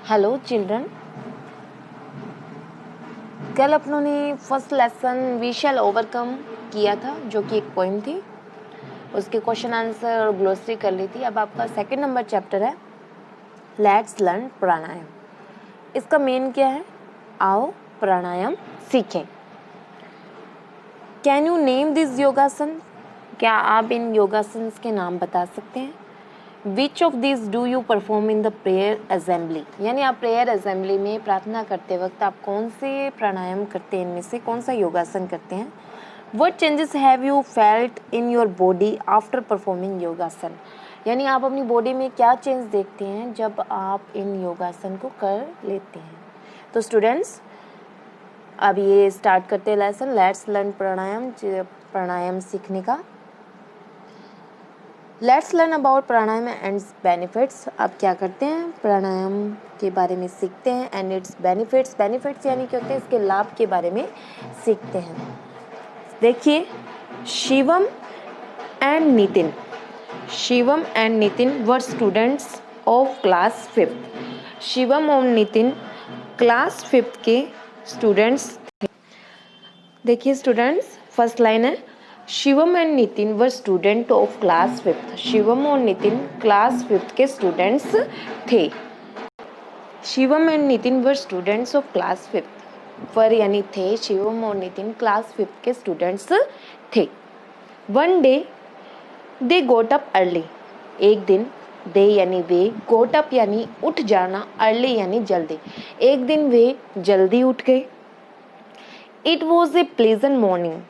Hello children, कल अपनों ने first lesson we shall overcome किया था, जो कि एक पोइम थी। उसके क्वेश्चन आंसर और ग्लोसरी कर ली थी। अब आपका सेकंड नंबर चैप्टर है लेट्स लर्न प्राणायाम। इसका मेन क्या है? आओ प्राणायाम सीखें। कैन यू नेम दिस योगासन? क्या आप इन योगासन्स के नाम बता सकते हैं? Which of this do you perform in the prayer assembly? यानी आप प्रेयर असेंबली में प्रार्थना करते वक्त आप कौन से प्राणायाम करते हैं, इनमें से कौन सा योगासन करते हैं? What changes have you felt in your body after performing योगासन? यानी आप अपनी बॉडी में क्या चेंज देखते हैं जब आप इन योगासन को कर लेते हैं? तो स्टूडेंट्स, अब ये स्टार्ट करते हैं लेसन लेट्स लर्न प्राणायाम सीखने का। Let's learn about pranayama and it's benefits. अब क्या करते हैं, प्राणायाम के बारे में सीखते हैं एंड इट्स बेनिफिट्स। बेनिफिट्स यानी क्या होते हैं, इसके लाभ के बारे में सीखते हैं। देखिए, Shivam and Nitin were students of class 5th। Shivam और नितिन क्लास 5th के स्टूडेंट्स थे। देखिए स्टूडेंट्स, फर्स्ट लाइन है Shivam and Nitin were student of class 5th। Shivam और नितिन क्लास 5th के स्टूडेंट्स थे। Shivam and Nitin were students of class 5th। वर यानी थे, शिवम और नितिन क्लास 5th के स्टूडेंट्स थे। One day they goat up early. एक दिन, दे यानी वे, गोट अप यानी उठ जाना, अर्ली यानी जल्दी। एक दिन वे जल्दी उठ गए। It was a pleasant morning.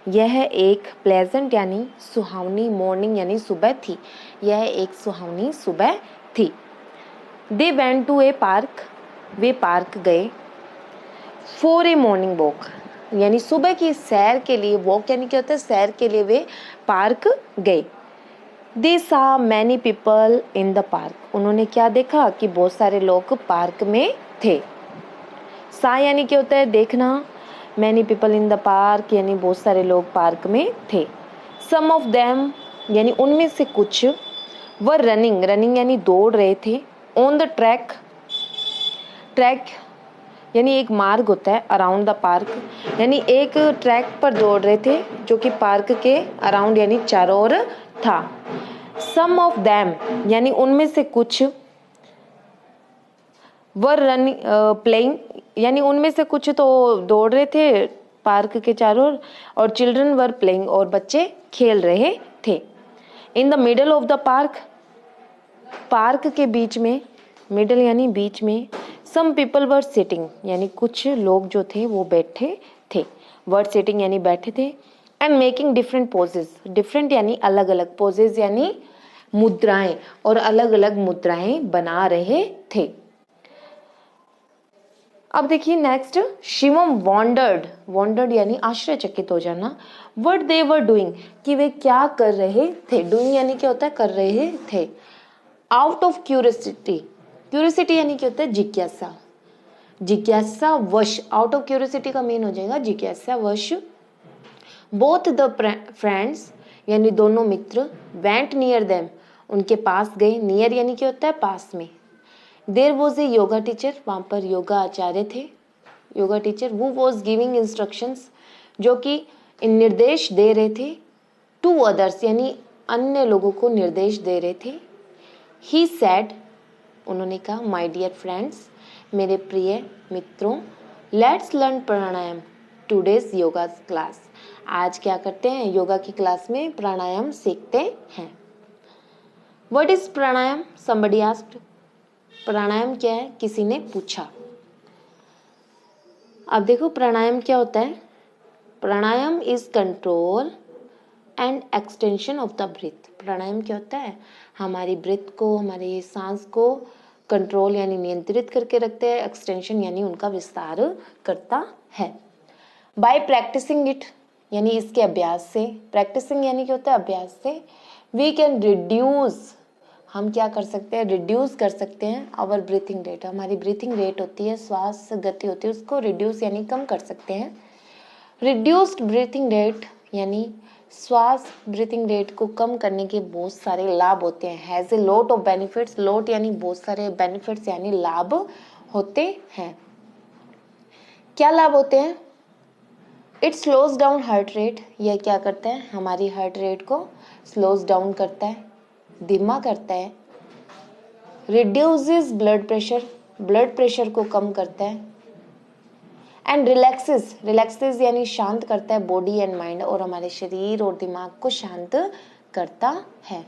यह एक प्लेजेंट यानी सुहावनी, मॉर्निंग यानी सुबह थी। यह एक सुहावनी सुबह थी। They went to a park. वे पार्क गए। फॉर ए मॉर्निंग वॉक यानी सुबह की सैर के लिए, वॉक यानी क्या होता है, सैर के लिए वे पार्क गए। दे सा many people in the park. उन्होंने क्या देखा कि बहुत सारे लोग पार्क में थे। सा यानी क्या होता है, देखना। Many people in the park यानी बहुत सारे लोग पार्क में थे। सम ऑफ देम यानी उनमें से कुछ। वर रनिंग, रनिंग यानी दौड़ रहे थे। ऑन द ट्रैक, ट्रैक यानी एक मार्ग होता है, अराउंड द पार्क यानी एक ट्रैक पर दौड़ रहे थे जो कि पार्क के अराउंड यानी चारों ओर था। सम ऑफ देम यानी उनमें से कुछ। वर रनिंग प्लेइंग यानी उनमें से कुछ तो दौड़ रहे थे पार्क के चारों ओर, और चिल्ड्रन वर प्लेइंग और बच्चे खेल रहे थे। In the middle of the park, park के बीच में, मिडल यानी बीच में। सम पीपल वर सिटिंग यानी कुछ लोग जो थे वो बैठे थे। वर सिटिंग यानी बैठे थे। And making different poses, different यानी अलग अलग, पोजेस यानी मुद्राएं, और अलग अलग मुद्राएं बना रहे थे। अब देखिए नेक्स्ट, शिवम वॉन्डर्ड यानी आश्चर्यचकित हो जाना। व्हाट दे वर डूइंग कि वे क्या कर रहे थे। डूइंग यानी क्या होता है, कर रहे थे। आउट ऑफ क्यूरियोसिटी, क्यूरियोसिटी यानी क्या होता है, जिज्ञासा, जिज्ञासा वश। आउट ऑफ क्यूरियोसिटी का मीन हो जाएगा जिज्ञासा वश। बोथ द फ्रेंड्स यानी दोनों मित्र। वेंट नियर देम उनके पास गए। नियर यानी क्या होता है, पास में। There was a yoga teacher, वहाँ पर योगा आचार्य थे, योगा टीचर। वो वॉज गिविंग इंस्ट्रक्शंस जो कि निर्देश दे रहे थे। टू अदर्स यानी अन्य लोगों को निर्देश दे रहे थे। ही सेड उन्होंने कहा, माय डियर फ्रेंड्स मेरे प्रिय मित्रों, let's learn pranayama today's yoga class. आज क्या करते हैं, योगा की क्लास में प्राणायाम सीखते हैं। What is pranayama, somebody asked. Pranayama क्या है, किसी ने पूछा। अब देखो प्राणायाम क्या होता है। Pranayama is control and extension of the breath. Pranayama क्या होता है, हमारी ब्रीथ को, हमारी सांस को कंट्रोल यानी नियंत्रित करके रखते हैं, एक्सटेंशन यानी उनका विस्तार करता है। बाय प्रैक्टिसिंग इट यानी इसके अभ्यास से, प्रैक्टिसिंग यानी क्या होता है, अभ्यास से। वी कैन रिड्यूस, हम क्या कर सकते हैं, रिड्यूस कर सकते हैं आवर ब्रीथिंग रेट। हमारी ब्रीथिंग रेट होती है, श्वास गति होती है, उसको रिड्यूस यानी कम कर सकते हैं। रिड्यूस्ड ब्रीथिंग रेट यानी श्वास ब्रीथिंग रेट को कम करने के बहुत सारे लाभ होते हैं। Has a lot of benefits, lot यानी बहुत सारे, बेनिफिट्स यानी लाभ होते हैं। क्या लाभ होते हैं? It slows down heart rate, यह क्या करता है? हमारी हार्ट रेट को स्लोज डाउन करता है, धीमा करता है। Reduces blood pressure, blood pressure को कम करता है। एंड रिलैक्सेस, रिलैक्सेस यानी शांत करता है बॉडी एंड माइंड, और हमारे शरीर और दिमाग को शांत करता है।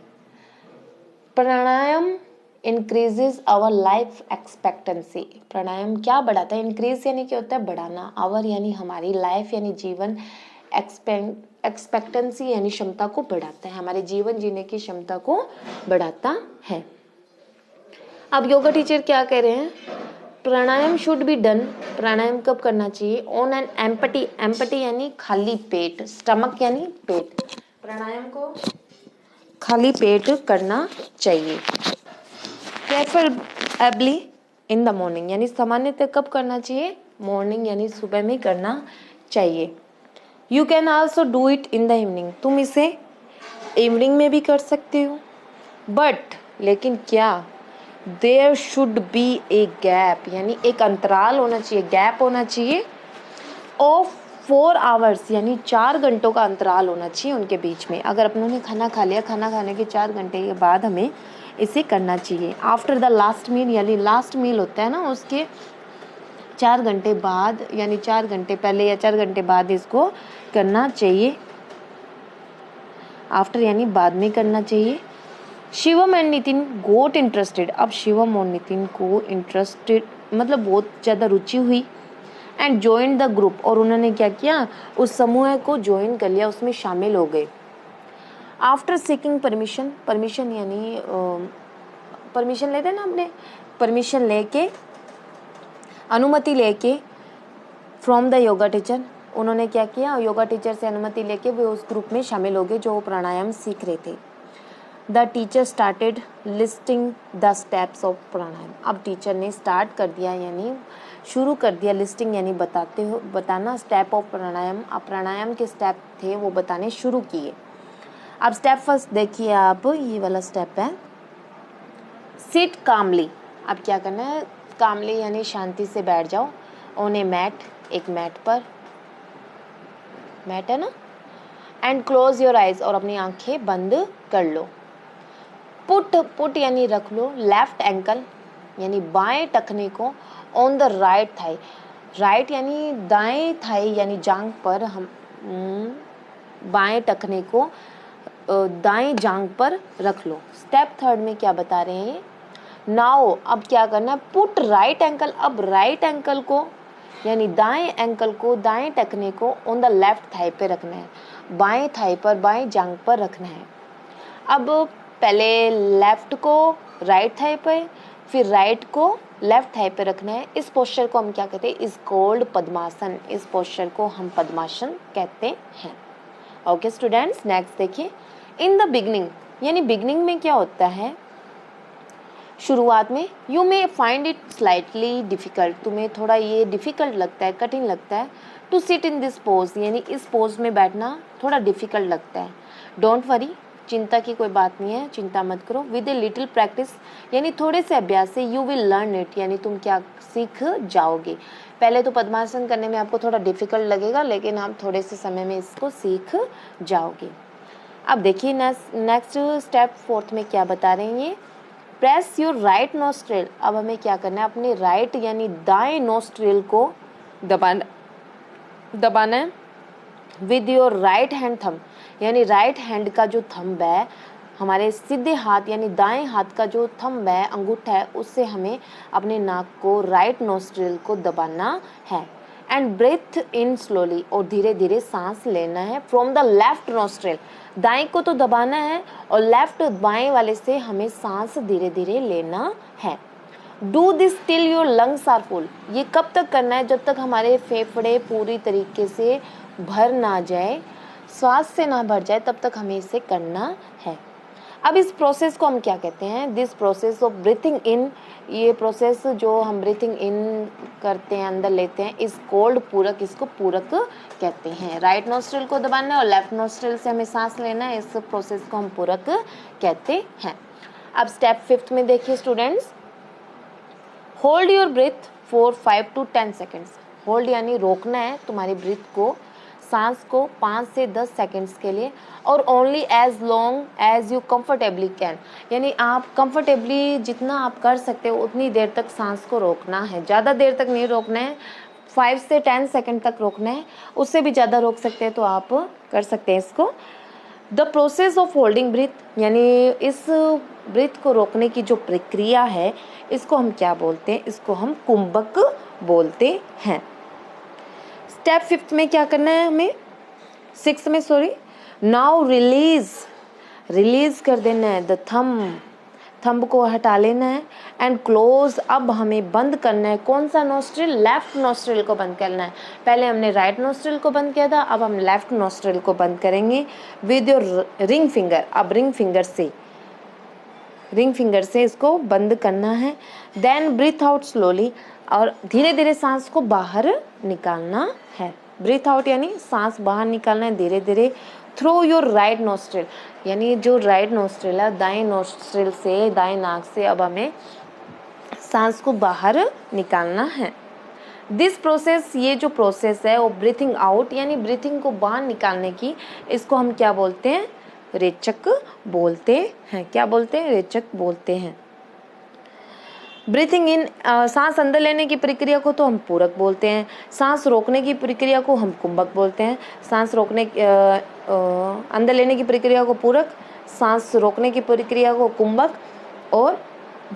प्राणायाम इंक्रीजेस आवर लाइफ एक्सपेक्टेंसी, प्राणायाम क्या बढ़ाता है? इंक्रीज यानी क्या होता है? बढ़ाना। आवर यानी हमारी, लाइफ यानी जीवन, एक्सपेक्टेंसी यानी क्षमता को बढ़ाता है, हमारे जीवन जीने की क्षमता को बढ़ाता है। अब योगा टीचर क्या कह रहे हैं? प्राणायाम शुड बी डन, प्राणायाम कब करना चाहिए? ऑन एन एम्पटी, एम्पटी यानी खाली पेट, स्टमक यानी पेट, प्राणायाम को खाली पेट करना चाहिए। प्रेफरेबली इन द मॉर्निंग, यानी सामान्यतः कब करना चाहिए? मॉर्निंग यानी सुबह में करना चाहिए। You can also do it in the evening, तुम इसे इवनिंग में भी कर सकते हो, बट लेकिन क्या? There should be a gap, यानी एक अंतराल होना चाहिए, गैप होना चाहिए ऑफ 4 आवर्स, यानी 4 घंटों का अंतराल होना चाहिए उनके बीच में। अगर अपनों ने खाना खा लिया, खाना खाने के 4 घंटे के बाद हमें इसे करना चाहिए। आफ्टर द लास्ट मील, यानी लास्ट मील होता है ना, उसके 4 घंटे बाद, यानी 4 घंटे पहले या 4 घंटे बाद इसको करना चाहिए। आफ्टर यानी बाद में करना चाहिए। Shivam and Nitin got interested, अब शिवम और नितिन को इंटरेस्टेड मतलब बहुत ज़्यादा रुचि हुई। एंड ज्वाइन द ग्रुप, और उन्होंने क्या किया? उस समूह को ज्वाइन कर लिया, उसमें शामिल हो गए। आफ्टर सीकिंग परमिशन, परमिशन यानी परमिशन लेते हैं ना अपने, परमिशन लेके, अनुमति लेके फ्रॉम द योगा टीचर, उन्होंने क्या किया? योगा टीचर से अनुमति लेके वे उस ग्रुप में शामिल हो गए जो प्राणायाम सीख रहे थे। The teacher started listing the steps of pranayama, अब टीचर ने स्टार्ट कर दिया यानी शुरू कर दिया, लिस्टिंग यानी बताना स्टेप ऑफ प्राणायाम। अब प्राणायाम के स्टेप थे वो बताने शुरू किए। अब स्टेप फर्स्ट देखिए आप, ये वाला स्टेप है सिट कामली। अब क्या करना है? कामली यानी शांति से बैठ जाओ। ऑन ए मैट, एक मैट पर, मैट है ना। एंड क्लोज योर आइज, और अपनी आंखें बंद कर लो। पुट यानी रख लो, लेफ्ट एंकल यानी बाएं टखने को, on the right thigh, right यानी दाएं थाई यानी जांघ पर, हम बाएं टखने को दाएं जांघ पर रख लो। स्टेप थर्ड में क्या बता रहे हैं? नाउ अब क्या करना है? पुट राइट एंकल, अब राइट एंकल को यानी दाएं एंकल को, दाएं टखने को ऑन द लेफ्ट थाई पे रखना है, बाएं थाई पर, बाएं जांघ पर रखना है। अब पहले लेफ्ट को राइट थाई पे, फिर राइट को लेफ्ट थाई पे रखना है। इस पोस्चर को हम क्या कहते हैं? इस कॉल्ड पद्मासन, इस पोस्चर को हम पद्मासन कहते हैं। ओके स्टूडेंट्स, नेक्स्ट देखिए। इन द बिगनिंग, यानी बिगनिंग में क्या होता है? शुरुआत में you may find it slightly difficult, तुम्हें थोड़ा ये डिफिकल्ट लगता है, कठिन लगता है। To sit in this pose, यानी इस पोज में बैठना थोड़ा डिफिकल्ट लगता है। डोंट वरी, चिंता की कोई बात नहीं है, चिंता मत करो। विद ए लिटिल प्रैक्टिस, यानी थोड़े से अभ्यास से, यू विल लर्न इट, यानी तुम क्या सीख जाओगे। पहले तो पद्मासन करने में आपको थोड़ा डिफिकल्ट लगेगा, लेकिन आप थोड़े से समय में इसको सीख जाओगे। अब देखिए नेक्स्ट स्टेप फोर्थ में क्या बता रहे हैं ये? प्रेस योर राइट नोस्ट्रिल, अब हमें क्या करना है? अपने राइट यानी दाएं नोस्ट्रिल को दबाना है। With your right hand thumb, यानी राइट हैंड का जो थंब है, हमारे सीधे हाथ यानी दाएं हाथ का जो थंब है, अंगूठा है, उससे हमें अपने नाक को, राइट नोस्ट्रिल को दबाना है। एंड ब्रेथ इन स्लोली, और धीरे धीरे सांस लेना है। फ्रॉम द लेफ्ट नोस्ट्रिल, दाएं को तो दबाना है, और लेफ्ट बाएं वाले से हमें सांस धीरे धीरे लेना है। Do this till your lungs are full, ये कब तक करना है? जब तक हमारे फेफड़े पूरी तरीके से भर ना जाए, श्वास से ना भर जाए, तब तक हमें इसे करना है। अब इस प्रोसेस को हम क्या कहते हैं, दिस प्रोसेस ऑफ ब्रीथिंग इन, ये प्रोसेस जो हम ब्रीथिंग इन करते हैं, अंदर लेते हैं, इस कोल्ड पूरक, इसको पूरक कहते हैं। राइट नोस्ट्रिल को दबाना है और लेफ्ट नोस्ट्रिल से हमें सांस लेना है, इस प्रोसेस को हम पूरक कहते हैं। अब स्टेप 5 में देखिए students, hold your breathe for 5 to 10 seconds. Hold यानी रोकना है तुम्हारी ब्रीथ को, सांस को 5 से 10 सेकेंड्स के लिए, और only as long as you comfortably can, यानी आप कंफर्टेबली जितना आप कर सकते हो उतनी देर तक सांस को रोकना है, ज़्यादा देर तक नहीं रोकना है, 5 से 10 सेकेंड तक रोकना है, उससे भी ज़्यादा रोक सकते हैं तो आप कर सकते हैं इसको। The process of holding breath, यानी इस ब्रीथ को रोकने की जो प्रक्रिया है इसको हम क्या बोलते हैं, इसको हम कुंभक बोलते हैं। स्टेप 5 में क्या करना है हमें, 6 में सॉरी, नाउ रिलीज कर देना है द थंब को हटा लेना है, एंड क्लोज, अब हमें बंद करना है कौन सा नोस्ट्रिल, लेफ्ट नोस्ट्रिल को बंद करना है। पहले हमने राइट नोस्ट्रिल को बंद किया था, अब हम लेफ्ट नोस्ट्रिल को बंद करेंगे विद योर रिंग फिंगर। अब रिंग फिंगर से इसको बंद करना है। देन ब्रीथ आउट स्लोली, और धीरे धीरे सांस को बाहर निकालना है। ब्रीथ आउट यानी सांस बाहर निकालना है धीरे धीरे, थ्रू योर राइट नोस्ट्रिल, यानी जो राइट नोस्ट्रिल है दाएं नोस्ट्रिल से, दाएं नाक से अब हमें सांस को बाहर निकालना है। दिस प्रोसेस, ये जो प्रोसेस है वो ब्रीथिंग आउट यानी ब्रीथिंग को बाहर निकालने की, इसको हम क्या बोलते हैं, रेचक बोलते हैं। क्या बोलते हैं, रेचक बोलते हैं। ब्रीथिंग इन, सांस अंदर लेने की प्रक्रिया को तो हम पूरक बोलते हैं, सांस रोकने की प्रक्रिया को हम कुंभक बोलते हैं। सांस रोकने अंदर लेने की प्रक्रिया को पूरक, सांस रोकने की प्रक्रिया को कुंभक, और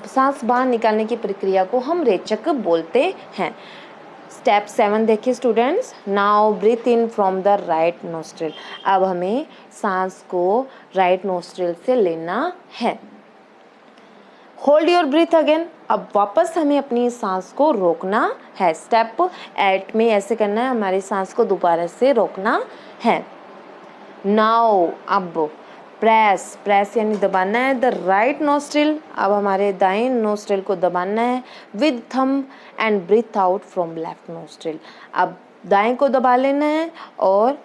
सांस बाहर निकालने की प्रक्रिया को हम रेचक बोलते हैं। स्टेप 7 देखिए students, now breathe in from the right nostril, अब हमें सांस को राइट नोस्ट्रिल से लेना है। होल्ड योर ब्रीथ अगेन, अब वापस हमें अपनी सांस को रोकना है। स्टेप 8 में ऐसे करना है, हमारी सांस को दोबारा से रोकना है। नाउ अब प्रेस यानी दबाना है द राइट नोस्ट्रिल, अब हमारे दाएं नोस्ट्रिल को दबाना है with thumb and breathe out from left nostril, अब दाएं को दबा लेना है और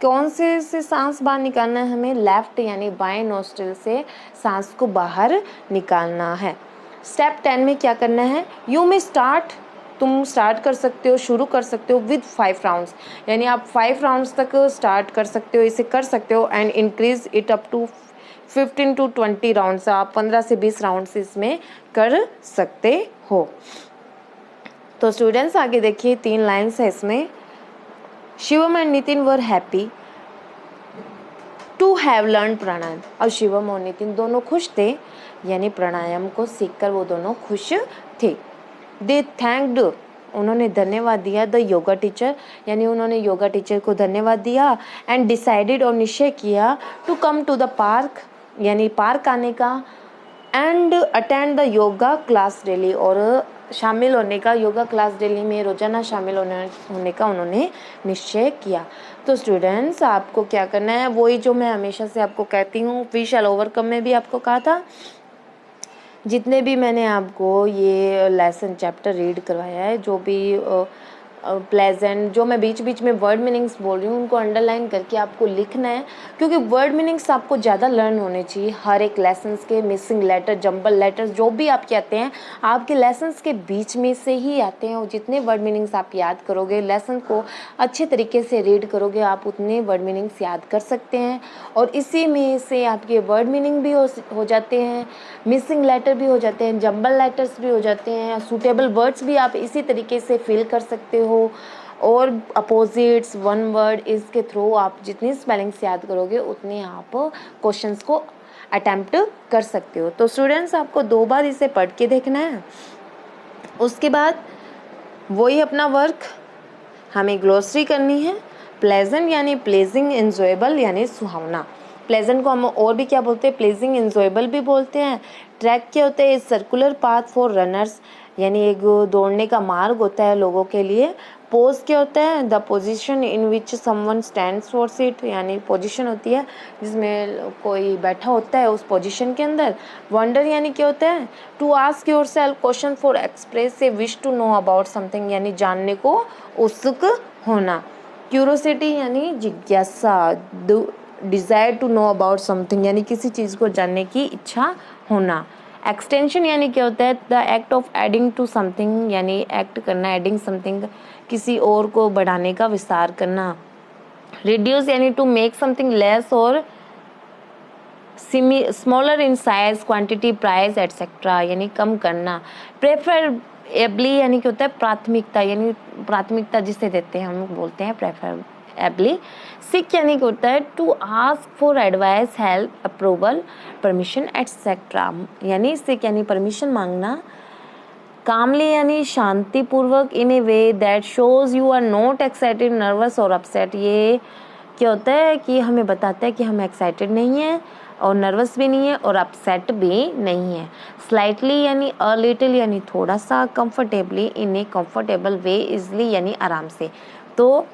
कौन से सांस बाहर निकालना है हमें, लेफ्ट यानी बाएं नोस्ट्रिल से सांस को बाहर निकालना है। स्टेप 10 में क्या करना है, यू में स्टार्ट, तुम स्टार्ट कर सकते हो, शुरू कर सकते हो विद 5 राउंड्स, यानी आप 5 राउंड्स तक स्टार्ट कर सकते हो, इसे कर सकते हो, and increase it up to 15 to 20 rounds, आप 15 से 20 राउंड्स इसमें कर सकते हो। तो स्टूडेंट्स आगे देखिए 3 लाइन्स है इसमें, Shivam and Nitin were happy to have learn pranayama, और शिवम और नितिन दोनों खुश थे, यानी प्राणायाम को सीखकर वो दोनों खुश थे। दे थैंक्ड, उन्होंने धन्यवाद दिया द योगा टीचर, यानी उन्होंने योगा टीचर को धन्यवाद दिया, एंड डिसाइडेड और निश्चय किया to come to the park, यानी पार्क आने का, and attend the yoga class daily, और शामिल होने का, योगा क्लास डेली में रोजाना शामिल होने का उन्होंने निश्चय किया। तो स्टूडेंट्स आपको क्या करना है, वही जो मैं हमेशा से आपको कहती हूँ, वी शैल ओवरकम में भी आपको कहा था, जितने भी मैंने आपको ये लेसन चैप्टर रीड करवाया है, जो भी प्लेजेंट, जो मैं बीच बीच में वर्ड मीनिंग्स बोल रही हूँ उनको अंडरलाइन करके आपको लिखना है, क्योंकि वर्ड मीनिंग्स आपको ज़्यादा लर्न होने चाहिए। हर एक लेसन्स के मिसिंग लेटर, जंबल लेटर्स जो भी आप कहते हैं आपके लेसन्स के बीच में से ही आते हैं, और जितने वर्ड मीनिंग्स आप याद करोगे, लेसन को अच्छे तरीके से रीड करोगे, आप उतने वर्ड मीनिंग्स याद कर सकते हैं, और इसी में से आपके वर्ड मीनिंग भी हो जाते हैं, मिसिंग लेटर भी हो जाते हैं, जंबल लेटर्स भी हो जाते हैं, सूटेबल वर्ड्स भी आप इसी तरीके से फिल कर सकते हो, और अपोजिट्स, वन वर्ड, इसके थ्रू आप जितनी स्पेलिंग्स याद करोगे उतनी आप क्वेश्चंस को अटेम्प्ट कर सकते हो। तो स्टूडेंट्स आपको 2 बार इसे पढ़ के देखना है, उसके बाद वही अपना वर्क हमें ग्लोसरी करनी है। प्लेजेंट यानी प्लेजिंग, एंजॉयबल यानी सुहावना, प्लेजेंट को हम और भी क्या बोलते हैं, प्लेजिंग, एंजॉयबल भी बोलते हैं। ट्रैक क्या होते हैं, सर्कुलर पाथ फॉर रनर्स, यानी एक दौड़ने का मार्ग होता है लोगों के लिए। पोज क्या होता है? The position in which someone stands for seat, यानी पोजीशन होती है जिसमें कोई बैठा होता है उस पोजीशन के अंदर। वंडर यानी क्या होता है? To ask yourself question for express a wish to know about something, यानी जानने को उत्सुक होना। क्यूरोसिटी यानी जिज्ञासा, desire to know about something, यानी किसी चीज़ को जानने की इच्छा होना। एक्सटेंशन यानी क्या होता है? The act of adding to something, यानी एक्ट करना, एडिंग समथिंग, किसी और को बढ़ाने का, विस्तार करना। रिड्यूस यानी टू मेक समथिंग लेस और smaller in size, quantity, price etcetera, यानी कम करना। प्रेफरेबली यानी क्या होता है? प्राथमिकता, यानी प्राथमिकता जिसे देते हैं हम बोलते हैं प्रेफरेबली। सिक यानी क्या होता है? To ask for advice, help, approval, permission etcetera, यानी सिक यानी परमिशन मांगना। कामली यानी शांतिपूर्वक, in a way that shows you are not excited, nervous और अपसेट, ये क्या होता है कि हमें बताता है कि हम एक्साइटेड नहीं है और नर्वस भी नहीं है और अपसेट भी नहीं है। स्लाइटली यानी अ लिटिल यानी थोड़ा सा। कंफर्टेबली इन ए कंफर्टेबल वे, इजली यानी आराम से। तो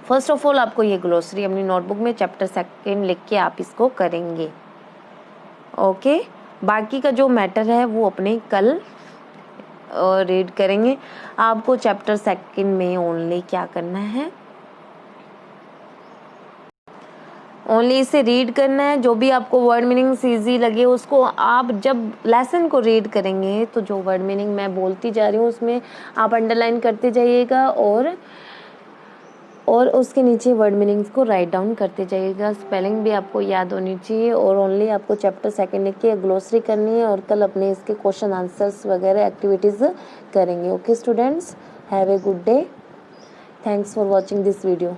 फर्स्ट ऑफ ऑल आपको ये ग्लोसरी अपनी नोटबुक में चैप्टर सेकंड लिख के आप इसको करेंगे। ओके, बाकी का जो मैटर है वो अपने कल रीड करेंगे। आपको चैप्टर सेकंड में ओनली क्या करना है? ओनली इसे रीड करना है। जो भी आपको वर्ड मीनिंग ईजी लगे उसको आप जब लेसन को रीड करेंगे तो जो वर्ड मीनिंग मैं बोलती जा रही हूँ उसमें आप अंडरलाइन करते जाइएगा और उसके नीचे वर्ड मीनिंग्स को राइट डाउन करते जाइएगा। स्पेलिंग भी आपको याद होनी चाहिए और ओनली आपको चैप्टर सेकंड लिख के ग्लोसरी करनी है और कल अपने इसके क्वेश्चन आंसर्स वगैरह एक्टिविटीज़ करेंगे। Okay students, have a good day. Thanks for watching this video.